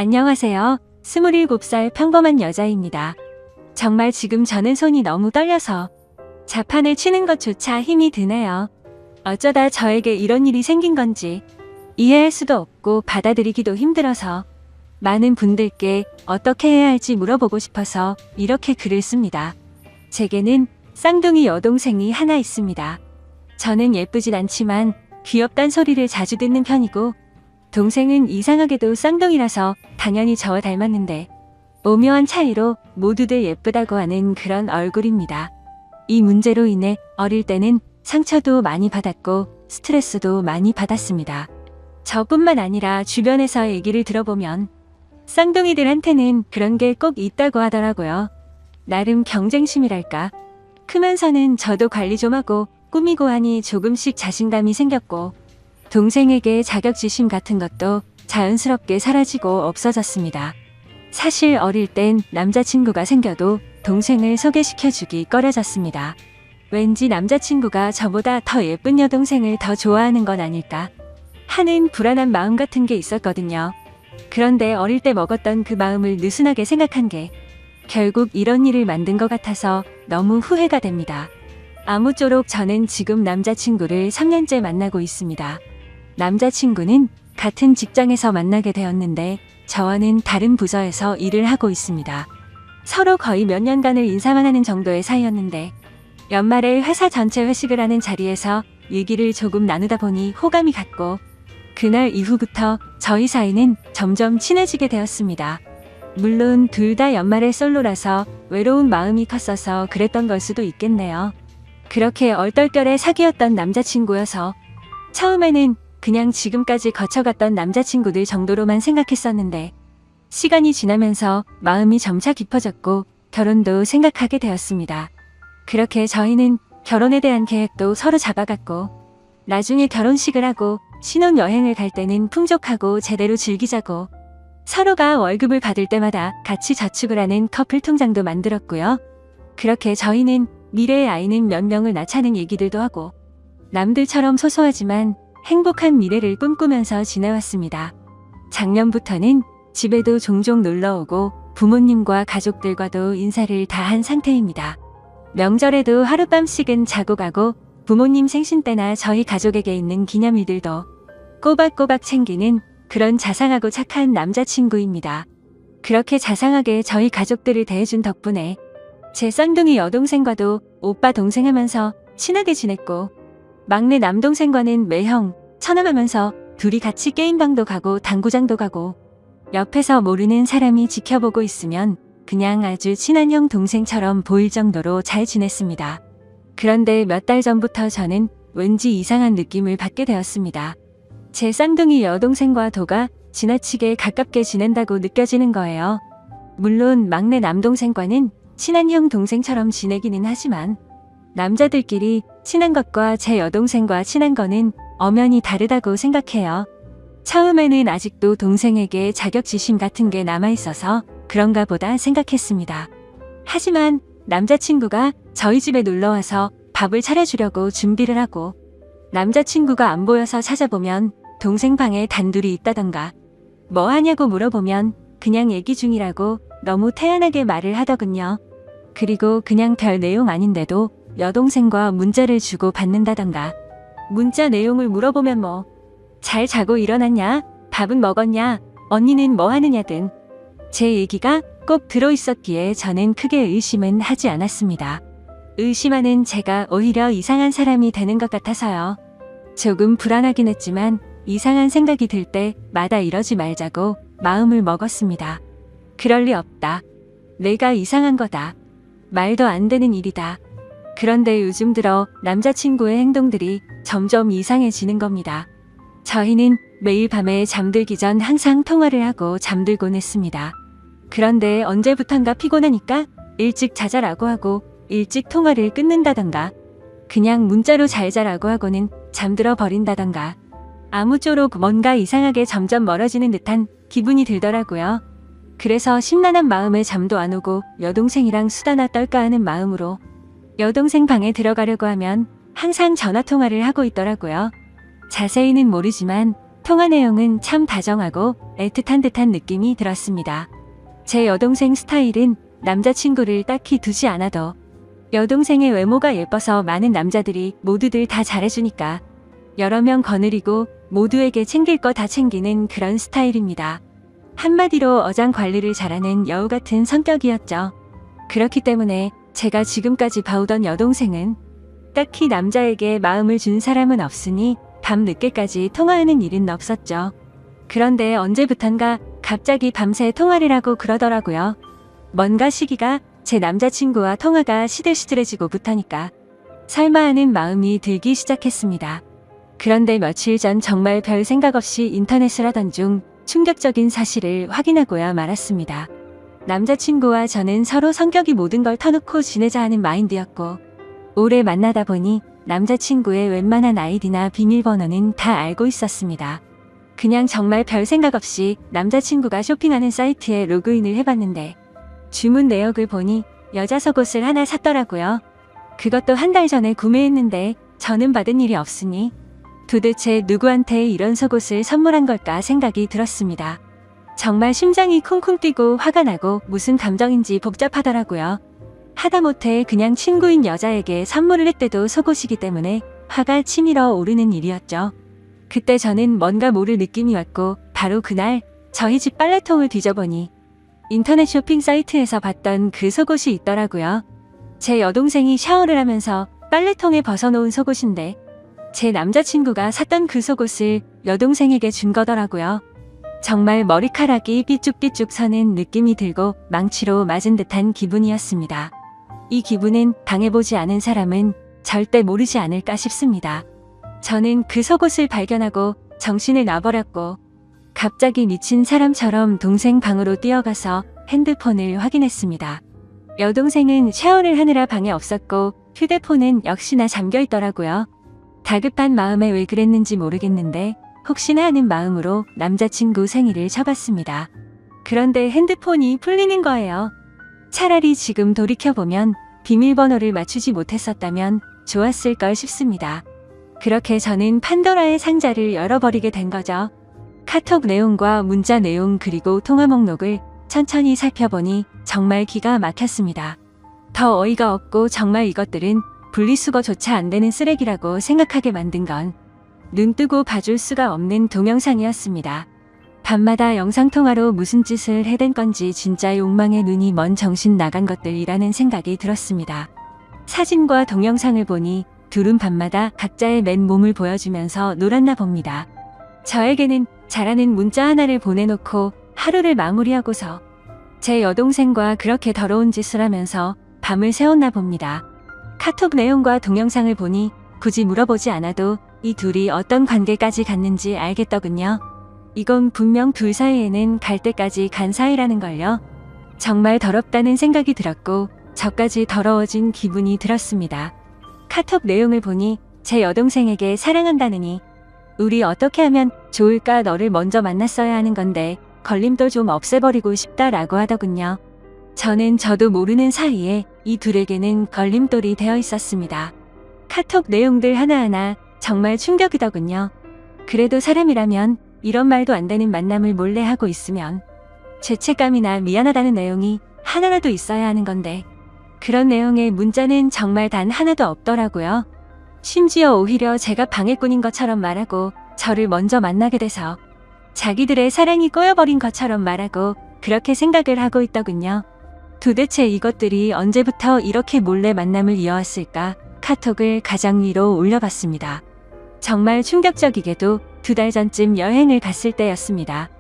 안녕하세요. 27살 평범한 여자입니다. 정말 지금 저는 손이 너무 떨려서 자판을 치는 것조차 힘이 드네요. 어쩌다 저에게 이런 일이 생긴 건지 이해할 수도 없고 받아들이기도 힘들어서 많은 분들께 어떻게 해야 할지 물어보고 싶어서 이렇게 글을 씁니다. 제게는 쌍둥이 여동생이 하나 있습니다. 저는 예쁘진 않지만 귀엽단 소리를 자주 듣는 편이고 동생은 이상하게도 쌍둥이라서 당연히 저와 닮았는데 오묘한 차이로 모두들 예쁘다고 하는 그런 얼굴입니다. 이 문제로 인해 어릴 때는 상처도 많이 받았고 스트레스도 많이 받았습니다. 저뿐만 아니라 주변에서 얘기를 들어보면 쌍둥이들한테는 그런 게 꼭 있다고 하더라고요. 나름 경쟁심이랄까. 크면서는 저도 관리 좀 하고 꾸미고 하니 조금씩 자신감이 생겼고 동생에게 자격지심 같은 것도 자연스럽게 사라지고 없어졌습니다. 사실 어릴 땐 남자친구가 생겨도 동생을 소개시켜주기 꺼려졌습니다. 왠지 남자친구가 저보다 더 예쁜 여동생을 더 좋아하는 건 아닐까 하는 불안한 마음 같은 게 있었거든요. 그런데 어릴 때 먹었던 그 마음을 느슨하게 생각한 게 결국 이런 일을 만든 것 같아서 너무 후회가 됩니다. 아무쪼록 저는 지금 남자친구를 3년째 만나고 있습니다. 남자친구는 같은 직장에서 만나게 되었는데 저와는 다른 부서에서 일을 하고 있습니다. 서로 거의 몇 년간을 인사만 하는 정도의 사이였는데 연말에 회사 전체 회식을 하는 자리에서 얘기를 조금 나누다 보니 호감이 갔고 그날 이후부터 저희 사이는 점점 친해지게 되었습니다. 물론 둘 다 연말에 솔로라서 외로운 마음이 컸어서 그랬던 걸 수도 있겠네요. 그렇게 얼떨결에 사귀었던 남자친구여서 처음에는 그냥 지금까지 거쳐갔던 남자친구들 정도로만 생각했었는데 시간이 지나면서 마음이 점차 깊어졌고 결혼도 생각하게 되었습니다. 그렇게 저희는 결혼에 대한 계획도 서로 잡아갔고 나중에 결혼식을 하고 신혼여행을 갈 때는 풍족하고 제대로 즐기자고 서로가 월급을 받을 때마다 같이 저축을 하는 커플 통장도 만들었고요. 그렇게 저희는 미래의 아이는 몇 명을 낳자는 얘기들도 하고 남들처럼 소소하지만 행복한 미래를 꿈꾸면서 지내왔습니다. 작년부터는 집에도 종종 놀러오고 부모님과 가족들과도 인사를 다 한 상태입니다. 명절에도 하룻밤씩은 자고 가고 부모님 생신 때나 저희 가족에게 있는 기념일들도 꼬박꼬박 챙기는 그런 자상하고 착한 남자친구입니다. 그렇게 자상하게 저희 가족들을 대해준 덕분에 제 쌍둥이 여동생과도 오빠 동생 하면서 친하게 지냈고 막내 남동생과는 매형, 처남하면서 둘이 같이 게임방도 가고 당구장도 가고 옆에서 모르는 사람이 지켜보고 있으면 그냥 아주 친한 형 동생처럼 보일 정도로 잘 지냈습니다. 그런데 몇 달 전부터 저는 왠지 이상한 느낌을 받게 되었습니다. 제 쌍둥이 여동생과 도가 지나치게 가깝게 지낸다고 느껴지는 거예요. 물론 막내 남동생과는 친한 형 동생처럼 지내기는 하지만 남자들끼리 친한 것과 제 여동생과 친한 거는 엄연히 다르다고 생각해요. 처음에는 아직도 동생에게 자격지심 같은 게 남아있어서 그런가 보다 생각했습니다. 하지만 남자친구가 저희 집에 놀러와서 밥을 차려주려고 준비를 하고 남자친구가 안 보여서 찾아보면 동생 방에 단둘이 있다던가 뭐 하냐고 물어보면 그냥 얘기 중이라고 너무 태연하게 말을 하더군요. 그리고 그냥 별 내용 아닌데도 여동생과 문자를 주고 받는다던가 문자 내용을 물어보면 뭐 잘 자고 일어났냐? 밥은 먹었냐? 언니는 뭐 하느냐 등 제 얘기가 꼭 들어있었기에 저는 크게 의심은 하지 않았습니다. 의심하는 제가 오히려 이상한 사람이 되는 것 같아서요. 조금 불안하긴 했지만 이상한 생각이 들 때마다 이러지 말자고 마음을 먹었습니다. 그럴 리 없다. 내가 이상한 거다. 말도 안 되는 일이다. 그런데 요즘 들어 남자친구의 행동들이 점점 이상해지는 겁니다. 저희는 매일 밤에 잠들기 전 항상 통화를 하고 잠들곤 했습니다. 그런데 언제부턴가 피곤하니까 일찍 자자라고 하고 일찍 통화를 끊는다던가 그냥 문자로 잘 자라고 하고는 잠들어 버린다던가 아무쪼록 뭔가 이상하게 점점 멀어지는 듯한 기분이 들더라고요. 그래서 심란한 마음에 잠도 안 오고 여동생이랑 수다나 떨까 하는 마음으로 여동생 방에 들어가려고 하면 항상 전화통화를 하고 있더라고요. 자세히는 모르지만 통화 내용은 참 다정하고 애틋한 듯한 느낌이 들었습니다. 제 여동생 스타일은 남자친구를 딱히 두지 않아도 여동생의 외모가 예뻐서 많은 남자들이 모두들 다 잘해주니까 여러 명 거느리고 모두에게 챙길 거 다 챙기는 그런 스타일입니다. 한마디로 어장 관리를 잘하는 여우 같은 성격이었죠. 그렇기 때문에 제가 지금까지 봐오던 여동생은 딱히 남자에게 마음을 준 사람은 없으니 밤 늦게까지 통화하는 일은 없었죠. 그런데 언제부턴가 갑자기 밤새 통화를 하고 그러더라고요. 뭔가 시기가 제 남자친구와 통화가 시들시들해지고부터니까 설마 하는 마음이 들기 시작했습니다. 그런데 며칠 전 정말 별 생각 없이 인터넷을 하던 중 충격적인 사실을 확인하고야 말았습니다. 남자친구와 저는 서로 성격이 모든 걸 터놓고 지내자 하는 마인드였고 오래 만나다 보니 남자친구의 웬만한 아이디나 비밀번호는 다 알고 있었습니다. 그냥 정말 별 생각 없이 남자친구가 쇼핑하는 사이트에 로그인을 해봤는데 주문 내역을 보니 여자 속옷을 하나 샀더라고요. 그것도 한 달 전에 구매했는데 저는 받은 일이 없으니 도대체 누구한테 이런 속옷을 선물한 걸까 생각이 들었습니다. 정말 심장이 쿵쿵 뛰고 화가 나고 무슨 감정인지 복잡하더라고요. 하다못해 그냥 친구인 여자에게 선물을 했대도 속옷이기 때문에 화가 치밀어 오르는 일이었죠. 그때 저는 뭔가 모를 느낌이 왔고 바로 그날 저희 집 빨래통을 뒤져보니 인터넷 쇼핑 사이트에서 봤던 그 속옷이 있더라고요. 제 여동생이 샤워를 하면서 빨래통에 벗어놓은 속옷인데 제 남자친구가 샀던 그 속옷을 여동생에게 준 거더라고요. 정말 머리카락이 삐쭉삐쭉 서는 느낌이 들고 망치로 맞은 듯한 기분이었습니다. 이 기분은 당해보지 않은 사람은 절대 모르지 않을까 싶습니다. 저는 그 속옷을 발견하고 정신을 놔버렸고 갑자기 미친 사람처럼 동생 방으로 뛰어가서 핸드폰을 확인했습니다. 여동생은 샤워를 하느라 방에 없었고 휴대폰은 역시나 잠겨 있더라고요. 다급한 마음에 왜 그랬는지 모르겠는데 혹시나 하는 마음으로 남자친구 생일을 쳐봤습니다. 그런데 핸드폰이 풀리는 거예요. 차라리 지금 돌이켜보면 비밀번호를 맞추지 못했었다면 좋았을 걸 싶습니다. 그렇게 저는 판도라의 상자를 열어버리게 된 거죠. 카톡 내용과 문자 내용 그리고 통화 목록을 천천히 살펴보니 정말 기가 막혔습니다. 더 어이가 없고 정말 이것들은 분리수거조차 안 되는 쓰레기라고 생각하게 만든 건 눈 뜨고 봐줄 수가 없는 동영상이었습니다. 밤마다 영상통화로 무슨 짓을 해댄 건지 진짜 욕망에 눈이 먼 정신 나간 것들이라는 생각이 들었습니다. 사진과 동영상을 보니 둘은 밤마다 각자의 맨몸을 보여주면서 놀았나 봅니다. 저에게는 잘하는 문자 하나를 보내놓고 하루를 마무리하고서 제 여동생과 그렇게 더러운 짓을 하면서 밤을 새웠나 봅니다. 카톡 내용과 동영상을 보니 굳이 물어보지 않아도 이 둘이 어떤 관계까지 갔는지 알겠더군요. 이건 분명 둘 사이에는 갈 때까지 간 사이라는 걸요. 정말 더럽다는 생각이 들었고 저까지 더러워진 기분이 들었습니다. 카톡 내용을 보니 제 여동생에게 사랑한다느니 우리 어떻게 하면 좋을까 너를 먼저 만났어야 하는 건데 걸림돌 좀 없애버리고 싶다라고 하더군요. 저도 모르는 사이에 이 둘에게는 걸림돌이 되어 있었습니다. 카톡 내용들 하나하나 정말 충격이더군요. 그래도 사람이라면 이런 말도 안 되는 만남을 몰래 하고 있으면 죄책감이나 미안하다는 내용이 하나라도 있어야 하는 건데 그런 내용의 문자는 정말 단 하나도 없더라고요. 심지어 오히려 제가 방해꾼인 것처럼 말하고 저를 먼저 만나게 돼서 자기들의 사랑이 꼬여버린 것처럼 말하고 그렇게 생각을 하고 있더군요. 도대체 이것들이 언제부터 이렇게 몰래 만남을 이어왔을까 카톡을 가장 위로 올려봤습니다. 정말 충격적이게도 2달 전쯤 여행을 갔을 때였습니다.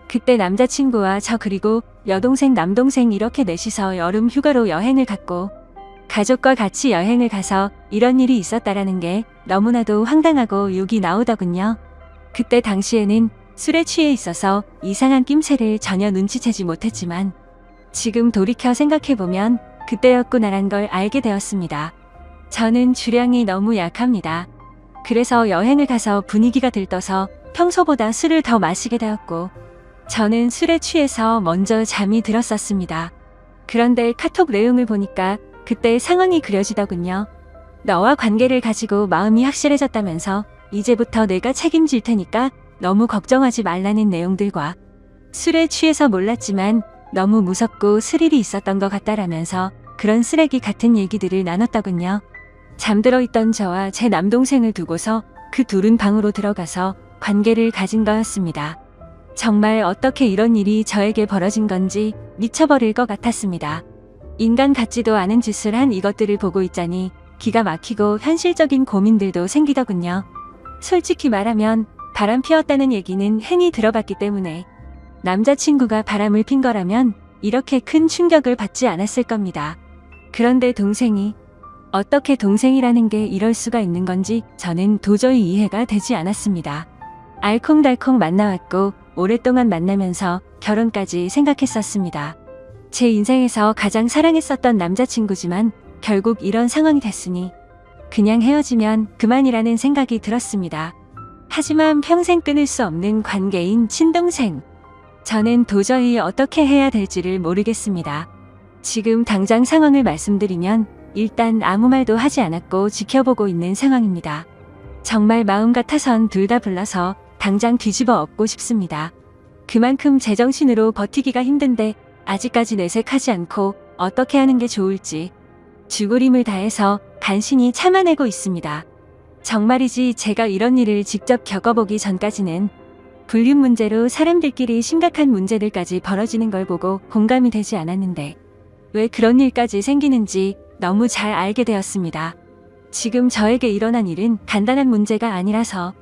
그때 남자친구와 저 그리고 여동생 남동생 이렇게 넷이서 여름 휴가로 여행을 갔고 가족과 같이 여행을 가서 이런 일이 있었다라는 게 너무나도 황당하고 욕이 나오더군요. 그때 당시에는 술에 취해 있어서 이상한 낌새를 전혀 눈치채지 못했지만 지금 돌이켜 생각해보면 그때였구나란 걸 알게 되었습니다. 저는 주량이 너무 약합니다. 그래서 여행을 가서 분위기가 들떠서 평소보다 술을 더 마시게 되었고 저는 술에 취해서 먼저 잠이 들었었습니다. 그런데 카톡 내용을 보니까 그때 상황이 그려지더군요. 너와 관계를 가지고 마음이 확실해졌다면서 이제부터 내가 책임질 테니까 너무 걱정하지 말라는 내용들과 술에 취해서 몰랐지만 너무 무섭고 스릴이 있었던 것 같다라면서 그런 쓰레기 같은 얘기들을 나눴더군요. 잠들어 있던 저와 제 남동생을 두고서 그 둘은 방으로 들어가서 관계를 가진 거였습니다. 정말 어떻게 이런 일이 저에게 벌어진 건지 미쳐버릴 것 같았습니다. 인간 같지도 않은 짓을 한 이것들을 보고 있자니 기가 막히고 현실적인 고민들도 생기더군요. 솔직히 말하면 바람 피웠다는 얘기는 흔히 들어봤기 때문에 남자친구가 바람을 핀 거라면 이렇게 큰 충격을 받지 않았을 겁니다. 그런데 동생이 어떻게 동생이라는 게 이럴 수가 있는 건지 저는 도저히 이해가 되지 않았습니다. 알콩달콩 만나왔고 오랫동안 만나면서 결혼까지 생각했었습니다. 제 인생에서 가장 사랑했었던 남자친구지만 결국 이런 상황이 됐으니 그냥 헤어지면 그만이라는 생각이 들었습니다. 하지만 평생 끊을 수 없는 관계인 친동생. 저는 도저히 어떻게 해야 될지를 모르겠습니다. 지금 당장 상황을 말씀드리면 일단 아무 말도 하지 않았고 지켜보고 있는 상황입니다. 정말 마음 같아선 둘 다 불러서 당장 뒤집어 엎고 싶습니다. 그만큼 제정신으로 버티기가 힘든데 아직까지 내색하지 않고 어떻게 하는 게 좋을지 죽을힘을 다해서 간신히 참아내고 있습니다. 정말이지 제가 이런 일을 직접 겪어보기 전까지는 불륜 문제로 사람들끼리 심각한 문제들까지 벌어지는 걸 보고 공감이 되지 않았는데 왜 그런 일까지 생기는지 너무 잘 알게 되었습니다. 지금 저에게 일어난 일은 간단한 문제가 아니라서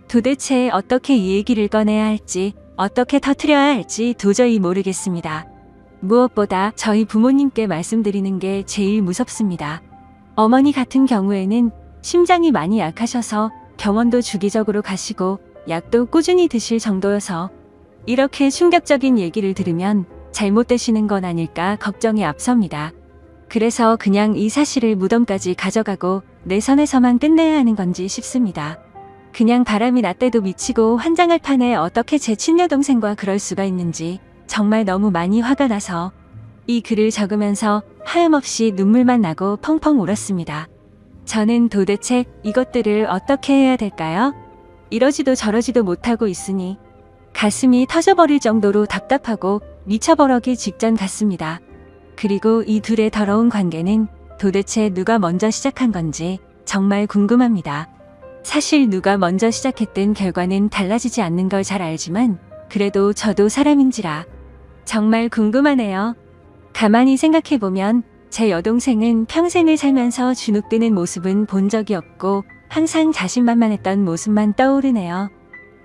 도대체 어떻게 이 얘기를 꺼내야 할지 어떻게 터뜨려야 할지 도저히 모르겠습니다. 무엇보다 저희 부모님께 말씀드리는 게 제일 무섭습니다. 어머니 같은 경우에는 심장이 많이 약하셔서 병원도 주기적으로 가시고 약도 꾸준히 드실 정도여서 이렇게 충격적인 얘기를 들으면 잘못되시는 건 아닐까 걱정이 앞섭니다. 그래서 그냥 이 사실을 무덤까지 가져가고 내 선에서만 끝내야 하는 건지 싶습니다. 그냥 바람이 났대도 미치고 환장할 판에 어떻게 제 친여동생과 그럴 수가 있는지 정말 너무 많이 화가 나서 이 글을 적으면서 하염없이 눈물만 나고 펑펑 울었습니다. 저는 도대체 이것들을 어떻게 해야 될까요? 이러지도 저러지도 못하고 있으니 가슴이 터져버릴 정도로 답답하고 미쳐버리기 직전 같습니다. 그리고 이 둘의 더러운 관계는 도대체 누가 먼저 시작한 건지 정말 궁금합니다. 사실 누가 먼저 시작했든 결과는 달라지지 않는 걸 잘 알지만 그래도 저도 사람인지라 정말 궁금하네요. 가만히 생각해보면 제 여동생은 평생을 살면서 주눅드는 모습은 본 적이 없고 항상 자신만만했던 모습만 떠오르네요.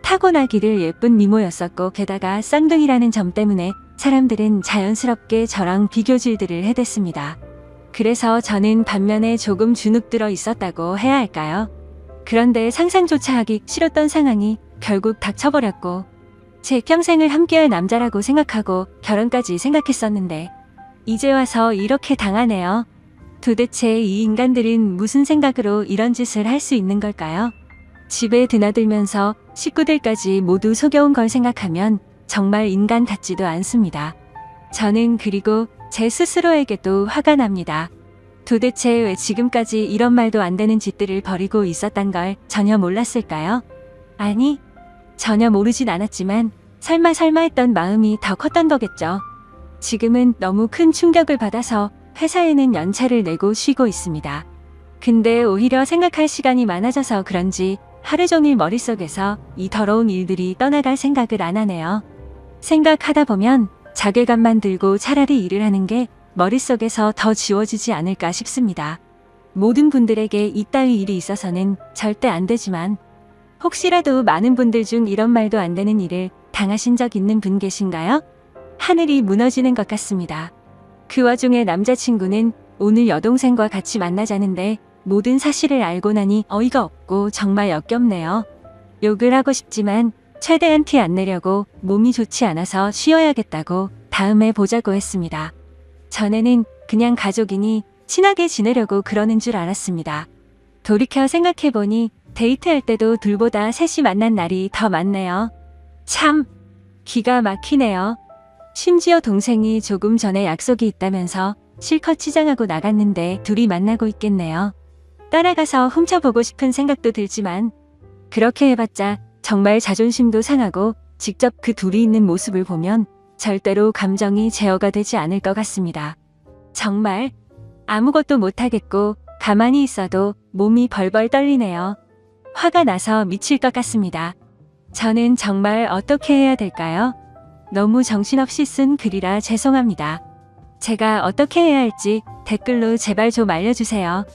타고나기를 예쁜 미모였었고 게다가 쌍둥이라는 점 때문에 사람들은 자연스럽게 저랑 비교질들을 해댔습니다. 그래서 저는 반면에 조금 주눅들어 있었다고 해야 할까요? 그런데 상상조차 하기 싫었던 상황이 결국 닥쳐버렸고 제 평생을 함께할 남자라고 생각하고 결혼까지 생각했었는데 이제 와서 이렇게 당하네요. 도대체 이 인간들은 무슨 생각으로 이런 짓을 할 수 있는 걸까요? 집에 드나들면서 식구들까지 모두 속여온 걸 생각하면 정말 인간 같지도 않습니다. 저는 그리고 제 스스로에게도 화가 납니다. 도대체 왜 지금까지 이런 말도 안 되는 짓들을 벌이고 있었단 걸 전혀 몰랐을까요? 아니, 전혀 모르진 않았지만 설마 했던 마음이 더 컸던 거겠죠. 지금은 너무 큰 충격을 받아서 회사에는 연차를 내고 쉬고 있습니다. 근데 오히려 생각할 시간이 많아져서 그런지 하루 종일 머릿속에서 이 더러운 일들이 떠나갈 생각을 안 하네요. 생각하다 보면 자괴감만 들고 차라리 일을 하는 게 머릿속에서 더 지워지지 않을까 싶습니다. 모든 분들에게 이따위 일이 있어서는 절대 안 되지만 혹시라도 많은 분들 중 이런 말도 안 되는 일을 당하신 적 있는 분 계신가요? 하늘이 무너지는 것 같습니다. 그 와중에 남자친구는 오늘 여동생과 같이 만나자는데 모든 사실을 알고 나니 어이가 없고 정말 역겹네요. 욕을 하고 싶지만 최대한 티 안 내려고 몸이 좋지 않아서 쉬어야겠다고 다음에 보자고 했습니다. 전에는 그냥 가족이니 친하게 지내려고 그러는 줄 알았습니다. 돌이켜 생각해보니 데이트할 때도 둘보다 셋이 만난 날이 더 많네요. 참 기가 막히네요. 심지어 동생이 조금 전에 약속이 있다면서 실컷 치장하고 나갔는데 둘이 만나고 있겠네요. 따라가서 훔쳐보고 싶은 생각도 들지만 그렇게 해봤자 정말 자존심도 상하고 직접 그 둘이 있는 모습을 보면 절대로 감정이 제어가 되지 않을 것 같습니다. 정말 아무것도 못하겠고 가만히 있어도 몸이 벌벌 떨리네요. 화가 나서 미칠 것 같습니다. 저는 정말 어떻게 해야 될까요? 너무 정신없이 쓴 글이라 죄송합니다. 제가 어떻게 해야 할지 댓글로 제발 좀 알려주세요.